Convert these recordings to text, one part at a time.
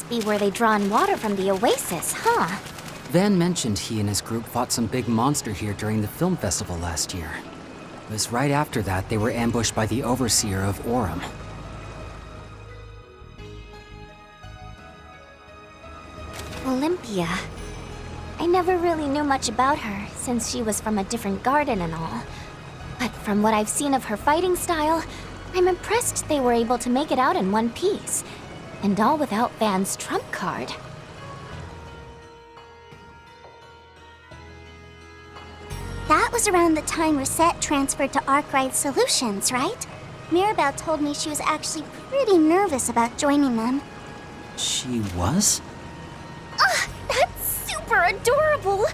must be where they draw in water from the oasis, huh? Van mentioned he and his group fought some big monster here during the film festival last year. It was right after that they were ambushed by the Overseer of Orem. Olympia. I never really knew much about her, since she was from a different garden and all. But from what I've seen of her fighting style, I'm impressed they were able to make it out in one piece. And all without Van's trump card. That was around the time Reset transferred to Arkwright Solutions, right? Mirabelle told me she was actually pretty nervous about joining them. She was? Ugh, that's super adorable!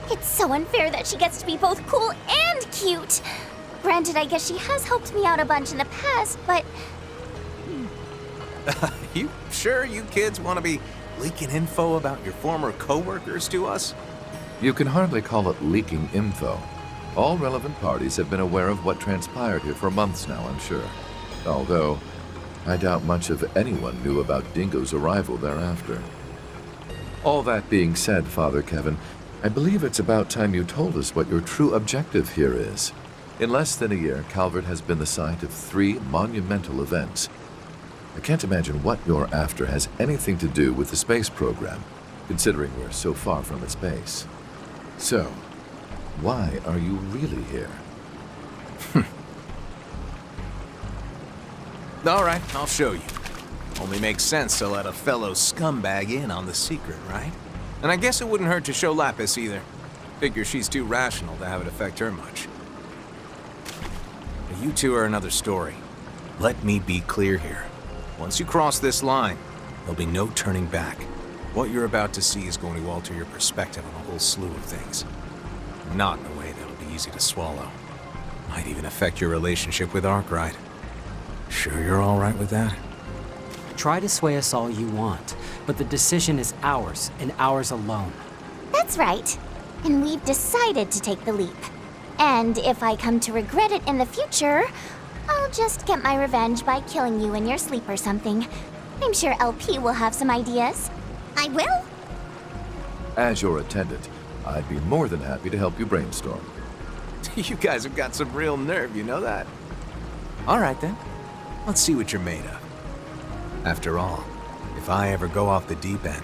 It's so unfair that she gets to be both cool and cute. Granted, I guess she has helped me out a bunch in the past, but... You sure you kids want to be leaking info about your former co-workers to us? You can hardly call it leaking info. All relevant parties have been aware of what transpired here for months now, I'm sure. Although, I doubt much of anyone knew about Dingo's arrival thereafter. All that being said, Father Kevin, I believe it's about time you told us what your true objective here is. In less than a year, Calvert has been the site of 3 monumental events. I can't imagine what you're after has anything to do with the space program, considering we're so far from its base. So, why are you really here? All right, I'll show you. Only makes sense to let a fellow scumbag in on the secret, right? And I guess it wouldn't hurt to show Lapis either. Figure she's too rational to have it affect her much. But you two are another story. Let me be clear here. Once you cross this line, there'll be no turning back. What you're about to see is going to alter your perspective on a whole slew of things. Not in a way that'll be easy to swallow. Might even affect your relationship with Arkwright. Sure you're all right with that? Try to sway us all you want, but the decision is ours, and ours alone. That's right. And we've decided to take the leap. And if I come to regret it in the future, I'll just get my revenge by killing you in your sleep or something. I'm sure LP will have some ideas. I will? As your attendant, I'd be more than happy to help you brainstorm. You guys have got some real nerve, you know that? All right then, let's see what you're made of. After all, if I ever go off the deep end,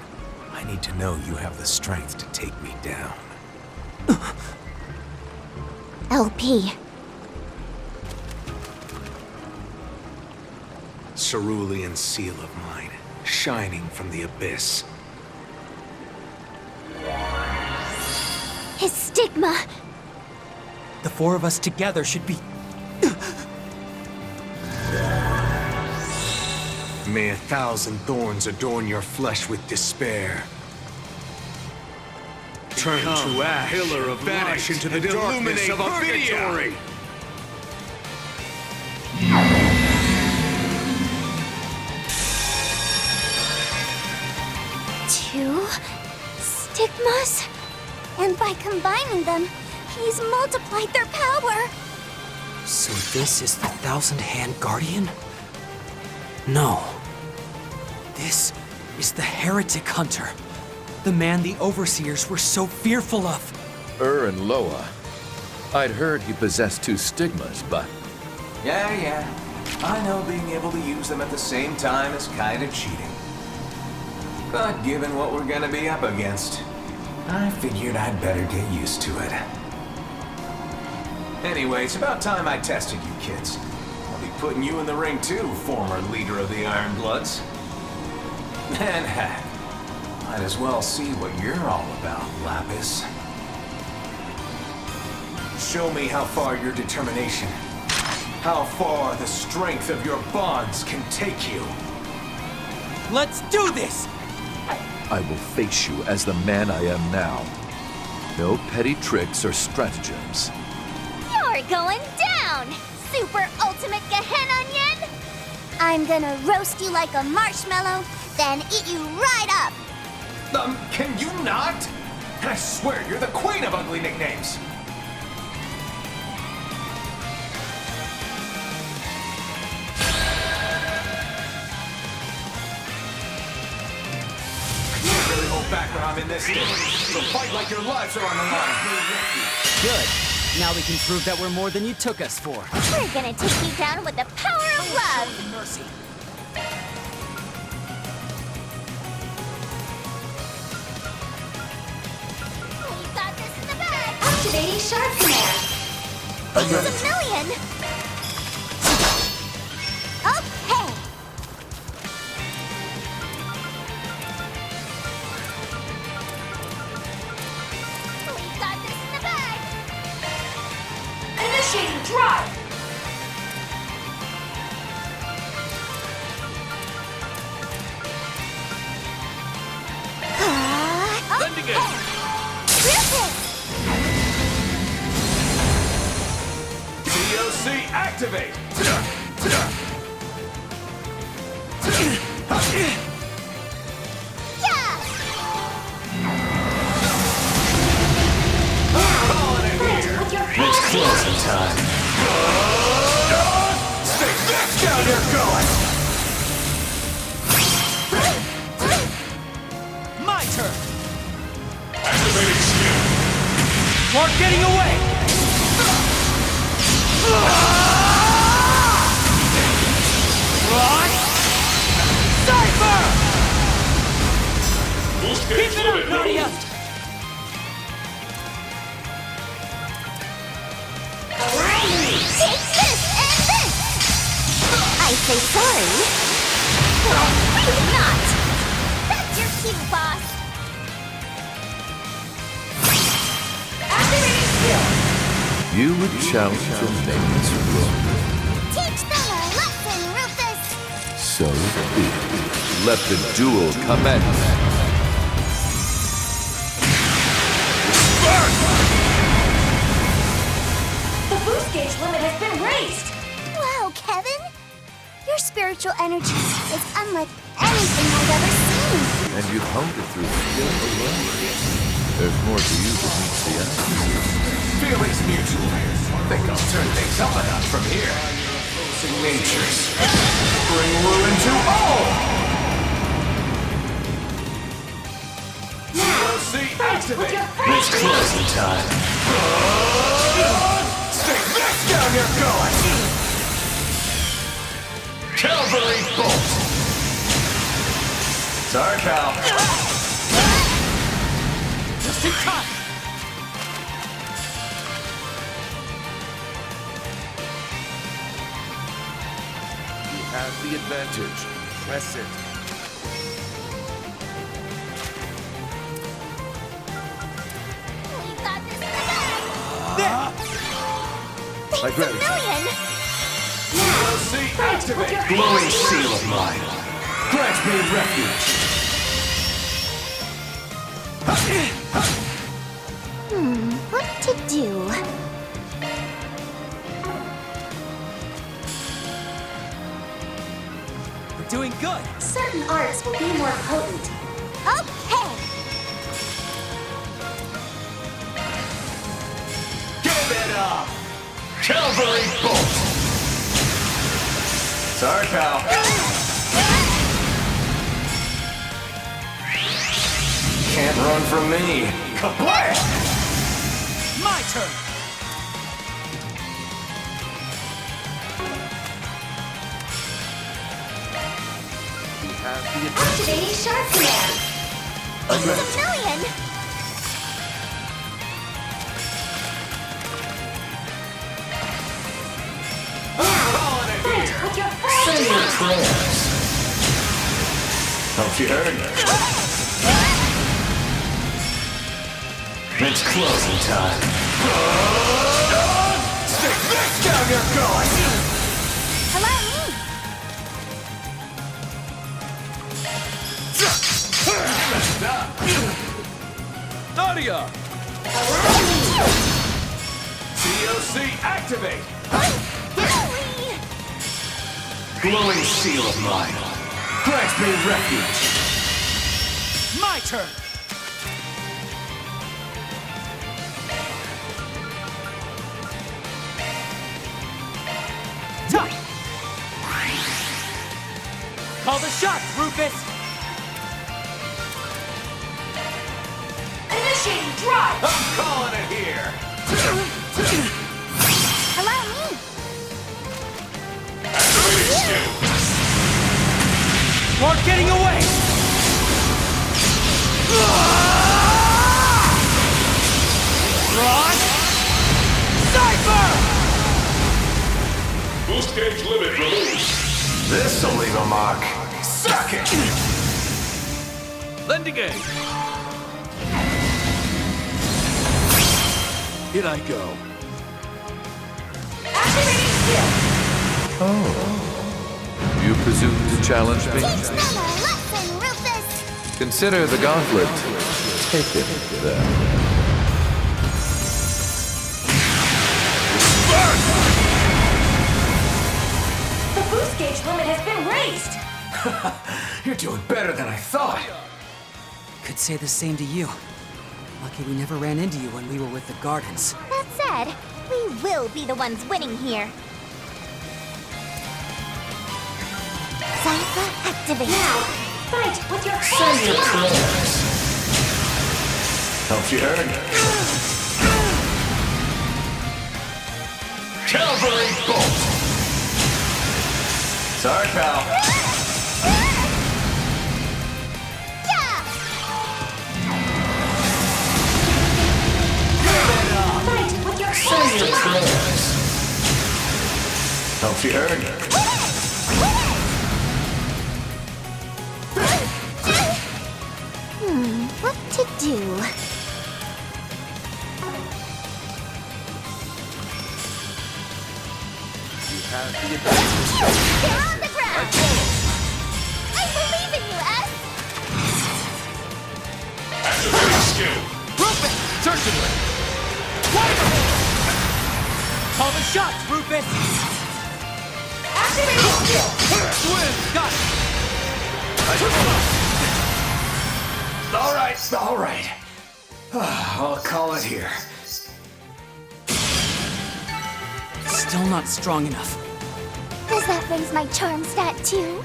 I need to know you have the strength to take me down. LP. Cerulean seal of mine, shining from the abyss. His stigma. The 4 of us together should be... May 1,000 thorns adorn your flesh with despair. Turn to ash, pillar of vanish into the darkness of purgatory. Two stigmas? And by combining them, he's multiplied their power. So this is the 1,000-Hand Guardian? No. This is the Heretic Hunter. The man the Overseers were so fearful of. And Loa. I'd heard he possessed 2 stigmas, but... Yeah. I know being able to use them at the same time is kind of cheating. But given what we're gonna be up against, I figured I'd better get used to it. Anyway, it's about time I tested you kids. I'll be putting you in the ring too, former leader of the Iron Bloods. And heck, might as well see what you're all about, Lapis. Show me how far your determination, how far the strength of your bonds can take you. Let's do this! I will face you as the man I am now. No petty tricks or stratagems. You're going down, super ultimate Gehenna-Onion! I'm gonna roast you like a marshmallow, then eat you right up. Can you not? I swear you're the queen of ugly nicknames. time in this game, so fight like your lives are on the line. Good. Now we can prove that we're more than you took us for. We're gonna take you down with the power of love. Mercy. We got this in the bag. Activating Shark Command. It's a million. Okay. We got this in the bag. Initiating drive. Sending it! Rufus! DOC activate! Yeah! It's closing time. Stay back down here going! My turn. Activating shield. Mark getting away. Cypher! Keep it up, Nadia! Take this and this! I say sorry. Well, really not. That's your cue, boss. Activating skill. You would challenge the nameless rogue. Teach them a lesson, Rufus. So be it. Let the duel commence. The boost gauge limit has been raised. Wow, Kevin. Your spiritual energy is unlike anything I've ever seen. And you've honed it through skill alone. There's more to you than meets the eye. Feelings mutual. Think I'll turn things up a notch from here. Opposing natures. Bring ruin to all! DOC activate! It's closing time. Stay back down here going! Cavalry bolt! Sorry, pal. Just in time. You have the advantage. Press it. We got this in the bag. There. I grab it. Million. DOC activate! Glowing seal of mine. Grant me refuge. What to do? We're doing good. Certain arts will be more potent. Okay. Give it up! Cavalry bolt! Sorry, pal. Can't run from me. Kablam! My turn. You have the advantage. Activating Shark Command. It's a million. Calling it here. With your full Say your prayers. Hope you heard me. It's closing time. Stay back down here going! Hello? Nadia! DOC activate! Billy! Glowing seal of mine. Grant me refuge. My turn. Time. Call the shots, Rufus. Boost gauge limit removed. This'll leave a mark. Suck it! Lendigate! Here I go. You presume to challenge me? Teach them a lesson, Rufus! Consider the gauntlet. Take it then. The boost gauge limit has been raised! You're doing better than I thought. Could say the same to you. Lucky we never ran into you when we were with the Gardens. That said, we will be the ones winning here. Zypher activate. Now, fight with your Send your hands! prayers. Hope you heard. Calvary Bolt! Sorry, pal. Fight with your Send your hands! prayers. Hope you heard. What to do? They're on the ground! I believe in you, S! Activating skill. Rufus! Certainly! Call the shots, Rufus! Activating skill! Swim! Got it! All right. I'll call it here. Still not strong enough. Does that raise my charm stat too?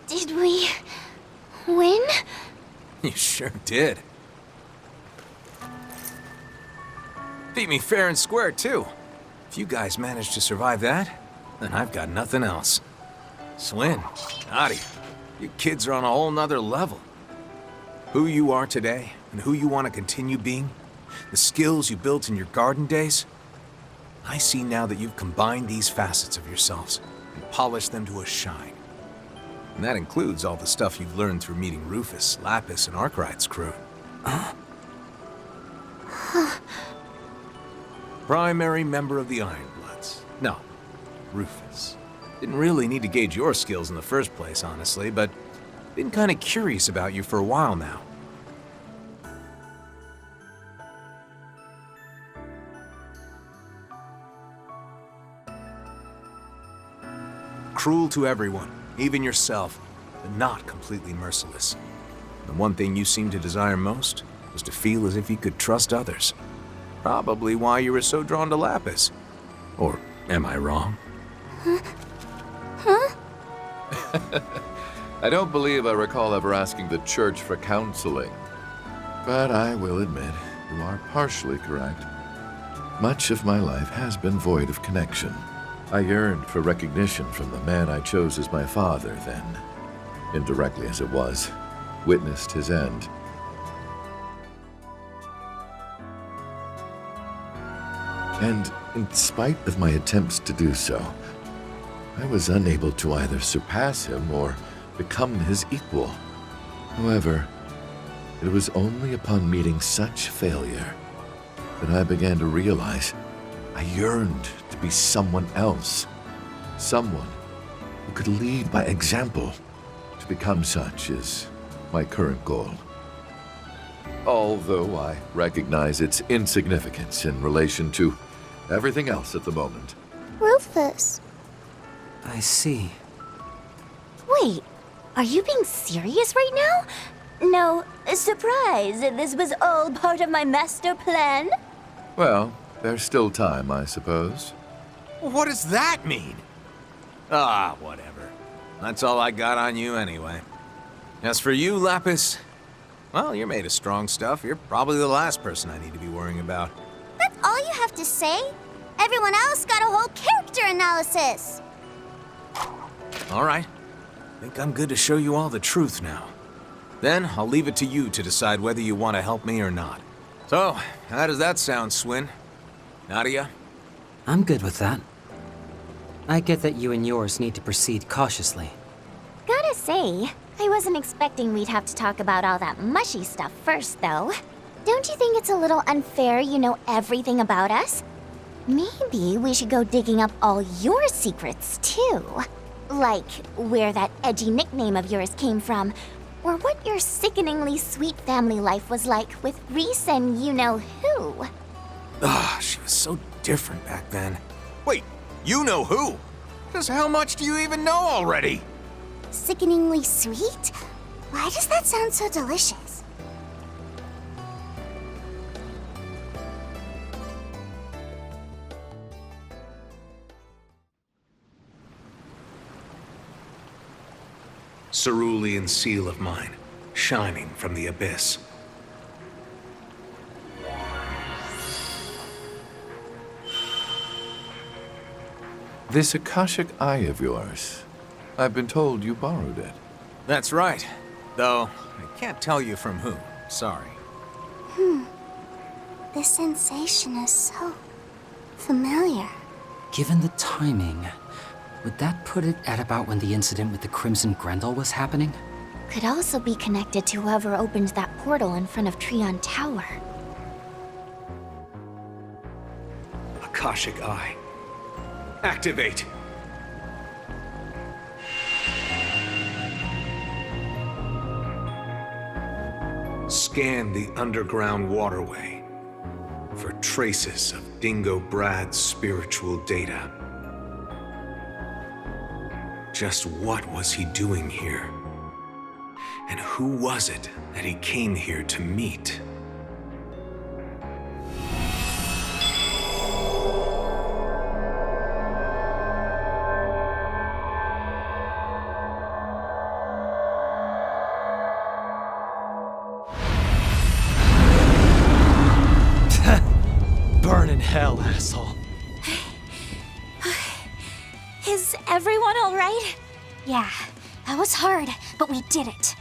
Did we win? You sure did. Beat me fair and square, too. If you guys managed to survive that, then I've got nothing else. Swin, Adi, you kids are on a whole nother level. Who you are today, and who you want to continue being, the skills you built in your garden days, I see now that you've combined these facets of yourselves and polished them to a shine. And that includes all the stuff you've learned through meeting Rufus, Lapis, and Arkwright's crew. Primary member of the Ironbloods. No, Rufus. Didn't really need to gauge your skills in the first place, honestly, but been kind of curious about you for a while now. Cruel to everyone, even yourself, but not completely merciless. The one thing you seemed to desire most was to feel as if you could trust others. Probably why you were so drawn to Lapis. Or am I wrong? I don't believe I recall ever asking the church for counseling. But I will admit, you are partially correct. Much of my life has been void of connection. I yearned for recognition from the man I chose as my father then, indirectly as it was, witnessed his end. And in spite of my attempts to do so, I was unable to either surpass him or become his equal. However, it was only upon meeting such failure that I began to realize I yearned to be someone else. Someone who could lead by example. To become such is my current goal. Although I recognize its insignificance in relation to everything else at the moment. Rufus. I see. Wait, are you being serious right now? No, surprise, this was all part of my master plan? Well, there's still time, I suppose. What does that mean? Ah, whatever. That's all I got on you anyway. As for you, Lapis, well, you're made of strong stuff. You're probably the last person I need to be worrying about. That's all you have to say? Everyone else got a whole character analysis. All right. Think I'm good to show you all the truth now. Then I'll leave it to you to decide whether you want to help me or not. So, how does that sound, Swin? Nadia? I'm good with that. I get that you and yours need to proceed cautiously. Gotta say, I wasn't expecting we'd have to talk about all that mushy stuff first, though. Don't you think it's a little unfair you know everything about us? Maybe we should go digging up all your secrets, too. Like where that edgy nickname of yours came from, or what your sickeningly sweet family life was like with Reese and you-know-who. She was so different back then. Wait, you know who? Just how much do you even know already? Sickeningly sweet? Why does that sound so delicious? Cerulean seal of mine, shining from the abyss. This Akashic Eye of yours. I've been told you borrowed it. That's right. Though, I can't tell you from who. Sorry. This sensation is so familiar. Given the timing, would that put it at about when the incident with the Crimson Grendel was happening? Could also be connected to whoever opened that portal in front of Trion Tower. Akashic Eye. Activate! Scan the underground waterway for traces of Dingo Brad's spiritual data. Just what was he doing here? And who was it that he came here to meet? Burn in hell, asshole. Is everyone all right? Yeah, that was hard, but we did it.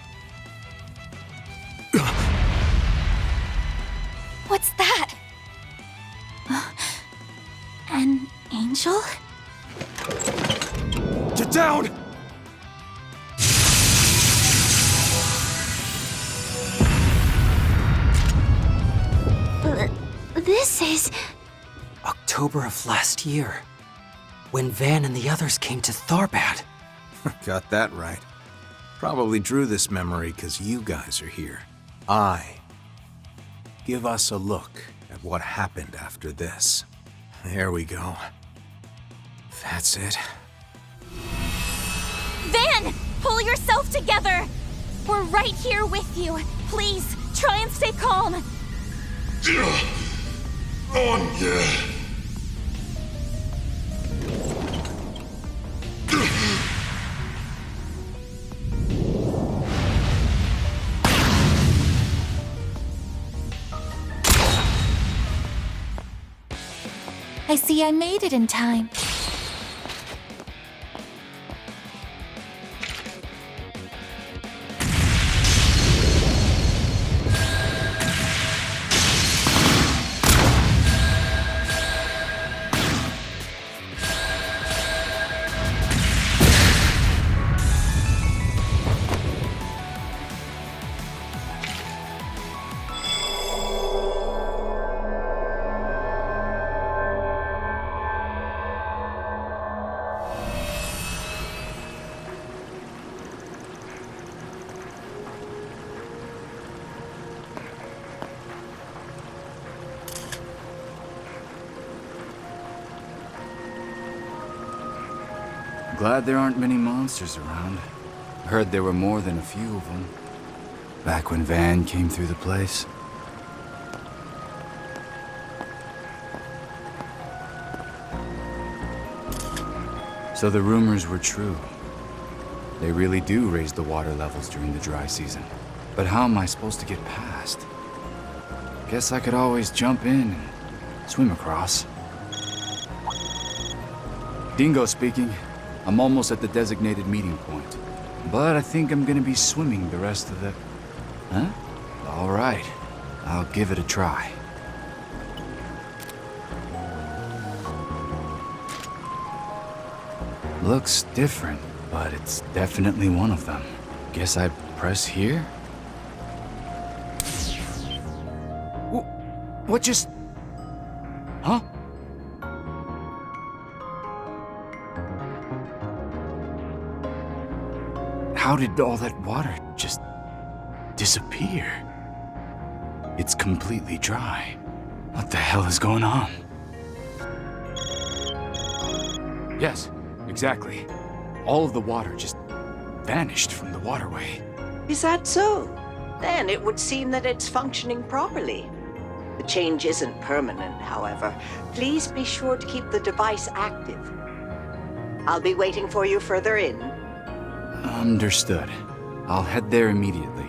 What's that? An angel? Get down! This is... October of last year, when Van and the others came to Tharbad. Got that right. Probably drew this memory because you guys are here. Give us a look at what happened after this. There we go. That's it. Van! Pull yourself together! We're right here with you. Please, try and stay calm. Anya! I see I made it in time. Glad there aren't many monsters around. Heard there were more than a few of them. Back when Van came through the place. So the rumors were true. They really do raise the water levels during the dry season. But how am I supposed to get past? Guess I could always jump in and swim across. Dingo speaking. I'm almost at the designated meeting point. But I think I'm gonna be swimming the rest of the... Huh? All right. I'll give it a try. Looks different, but it's definitely one of them. Guess I press here? What just... Huh? How did all that water just disappear? It's completely dry. What the hell is going on? Yes, exactly. All of the water just vanished from the waterway. Is that so? Then it would seem that it's functioning properly. The change isn't permanent, however. Please be sure to keep the device active. I'll be waiting for you further in. Understood. I'll head there immediately.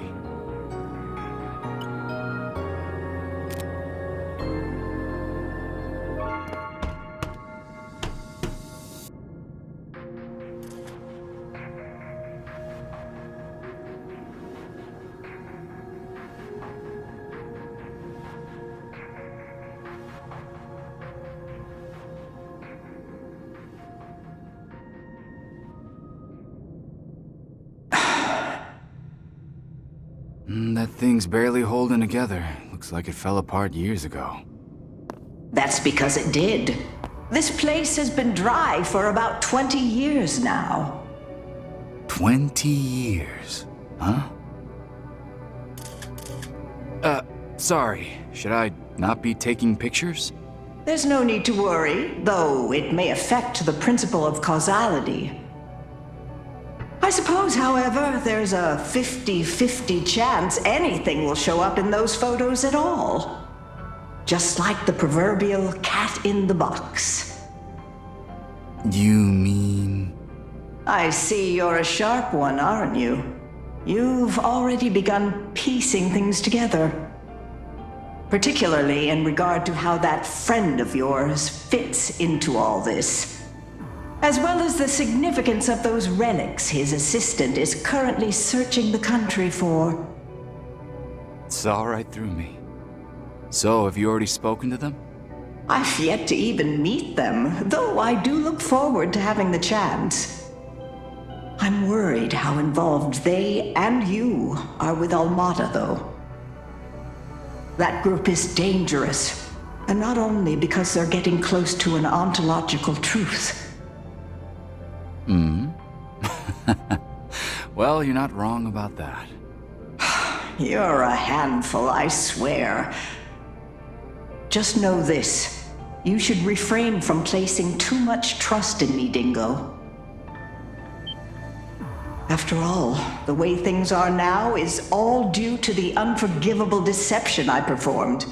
That thing's barely holding together. Looks like it fell apart years ago. That's because it did. This place has been dry for about 20 years now. 20 years, huh? Sorry. Should I not be taking pictures? There's no need to worry, though it may affect the principle of causality. I suppose, however, there's a 50-50 chance anything will show up in those photos at all. Just like the proverbial cat in the box. You mean... I see you're a sharp one, aren't you? You've already begun piecing things together. Particularly in regard to how that friend of yours fits into all this. As well as the significance of those relics his assistant is currently searching the country for. Saw right through me. So, have you already spoken to them? I've yet to even meet them, though I do look forward to having the chance. I'm worried how involved they and you are with Almata, though. That group is dangerous, and not only because they're getting close to an ontological truth. Well, you're not wrong about that. You're a handful, I swear. Just know this. You should refrain from placing too much trust in me, Dingo. After all, the way things are now is all due to the unforgivable deception I performed.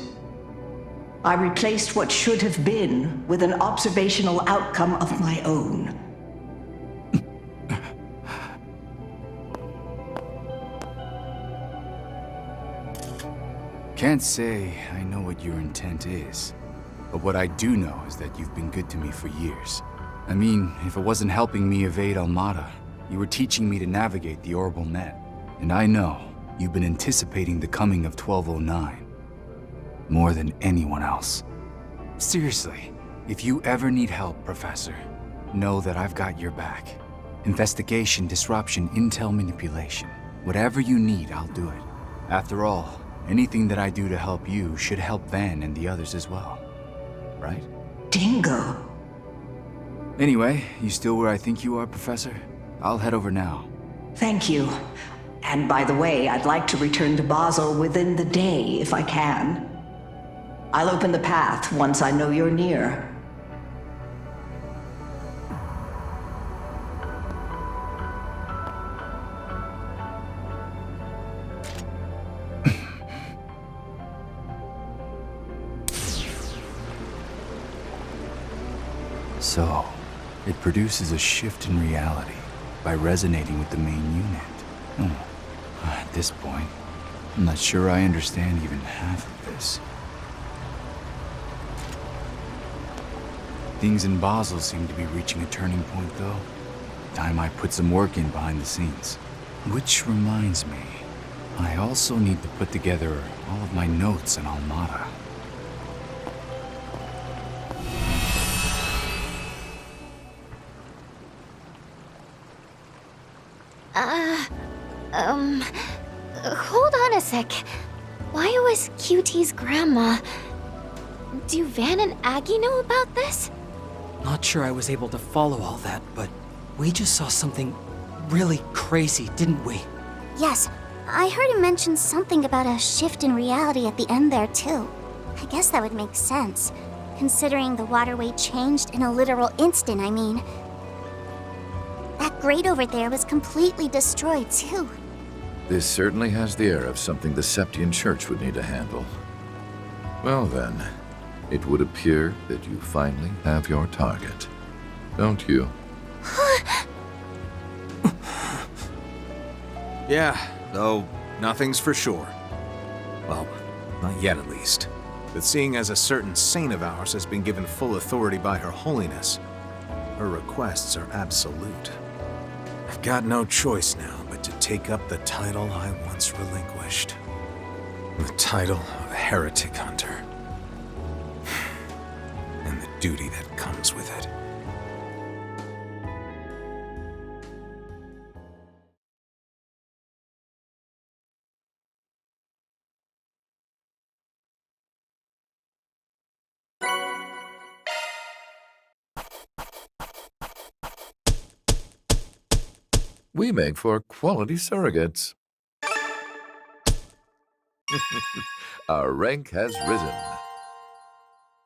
I replaced what should have been with an observational outcome of my own. Can't say I know what your intent is, but what I do know is that you've been good to me for years. I mean, if it wasn't helping me evade Almata, you were teaching me to navigate the orbital net. And I know you've been anticipating the coming of 1209 more than anyone else. Seriously, if you ever need help, Professor, know that I've got your back. Investigation, disruption, intel manipulation. Whatever you need, I'll do it. After all, anything that I do to help you should help Van and the others as well. Right? Dingo. Anyway, you still where I think you are, Professor? I'll head over now. Thank you. And by the way, I'd like to return to Basel within the day, if I can. I'll open the path once I know you're near. So, it produces a shift in reality by resonating with the main unit. At this point, I'm not sure I understand even half of this. Things in Basel seem to be reaching a turning point, though. Time I put some work in behind the scenes. Which reminds me, I also need to put together all of my notes in Almada. Hold on a sec. Why was QT's grandma... Do Van and Aggie know about this? Not sure I was able to follow all that, but we just saw something really crazy, didn't we? Yes, I heard him mention something about a shift in reality at the end there, too. I guess that would make sense, considering the waterway changed in a literal instant, I mean. That grate over there was completely destroyed, too. This certainly has the air of something the Septian Church would need to handle. Well then, it would appear that you finally have your target. Don't you? Yeah, though nothing's for sure. Well, not yet at least. But seeing as a certain saint of ours has been given full authority by Her Holiness, her requests are absolute. I've got no choice now but to take up the title I once relinquished. The title of Heretic Hunter. And the duty that comes with it. We make for quality surrogates. Our rank has risen.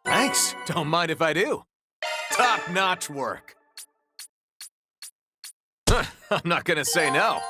Thanks. Don't mind if I do. Top-notch work. I'm not gonna say no.